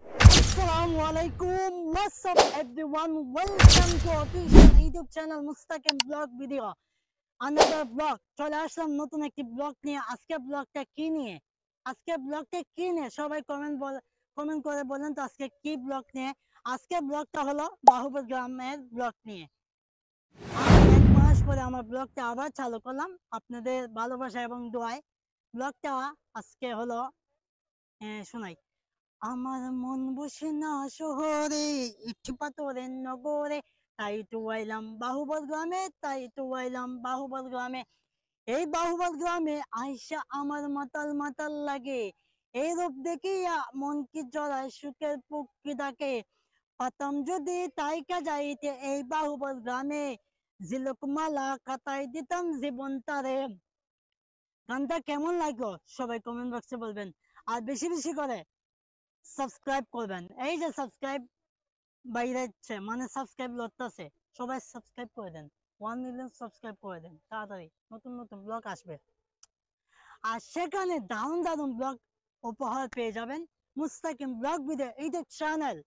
Assalamualaikum. What's up everyone? Welcome to official YouTube channel Mustaqim Vlog Video. Another vlog. চলে আসলাম নতুন একটি blog নিয়ে। আজকে ব্লগটা কি নিয়ে? সবাই কমেন্ট করে বলেন তো আজকে কি ব্লগ নিয়ে? আজকে ব্লগটা হলো বাহুবল গ্রামের ব্লগ নিয়ে। আমি 1 মাস পরে আমার ব্লগটা আবার চালু করলাম আপনাদের ভালোবাসা এবং দোয়ায়। ব্লগটা আজকে হলো শোনাই। আমার মন বসে না শহরে, ইট পাথরের নগরে, তাই তো আইলাম বাহুবল গ্রামে। এই বাহুবল গ্রামে আইসা আমার মাতাল মাতাল লাগে। এই রূপ দেখিয়া মন কি জড়ায়, সুখের পুকি ডাকে। পাতাম যদি তাইকা যাইতে এই বাহুবল গ্রামে, ঝিলুকমালা কাটাই দিতাম জীবন তারে। গানটা কেমন লাগলো সবাই কমেন্ট বক্সে বলবেন। আর বেশি বেশি করে সাবস্ক্রাইব করবেন। এই যে সাবস্ক্রাইব বাইরেছে মানে সাবস্ক্রাইব লড়তেছে, সবাই সাবস্ক্রাইব করে দেন। 1 মিলিয়ন সাবস্ক্রাইব করে দেন তাড়াতাড়ি, নতুন নতুন ব্লগ আসবে। আর সেখানে দারুণ দারুণ ব্লগ উপহার পেয়ে যাবেন মুস্তাকিম ব্লগ ভিডিও ইউটিউব চ্যানেল।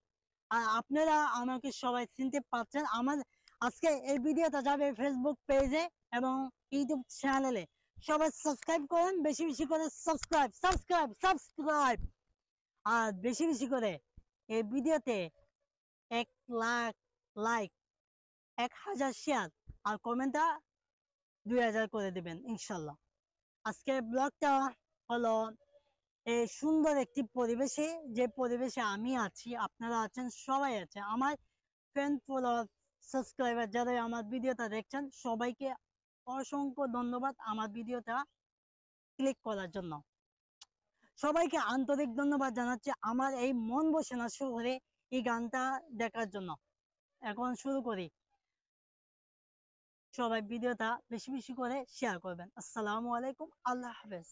আর আপনারা আমাকে সবাই চিনতে পারছেন। আমার আজকে এই ভিডিওটা যাবে ফেসবুক পেজে এবং ইউটিউব চ্যানেলে। সবাই সাবস্ক্রাইব করেন, বেশি বেশি করে সাবস্ক্রাইব সাবস্ক্রাইব সাবস্ক্রাইব। আর বেশি বেশি করে এই ভিডিওতে 1 লাখ লাইক, 1000 শেয়ার আর কমেন্টটা 2000 করে দিবেন ইনশাল্লাহ। আজকে ব্লগটা হলো এই সুন্দর একটি পরিবেশে, যে পরিবেশে আমি আছি, আপনারা আছেন, সবাই আছে। আমার ফ্রেন্ড ফলোয়ার সাবস্ক্রাইবার যারা আমার ভিডিওটা দেখছেন সবাইকে অসংখ্য ধন্যবাদ আমার ভিডিওটা ক্লিক করার জন্য। সবাইকে আন্তরিক ধন্যবাদ জানাচ্ছি আমার এই মন বসে না শহরে এই গানটা দেখার জন্য। এখন শুরু করি। সবাই ভিডিওটা বেশি বেশি করে শেয়ার করবেন। আসসালামু আলাইকুম, আল্লাহ হাফেজ।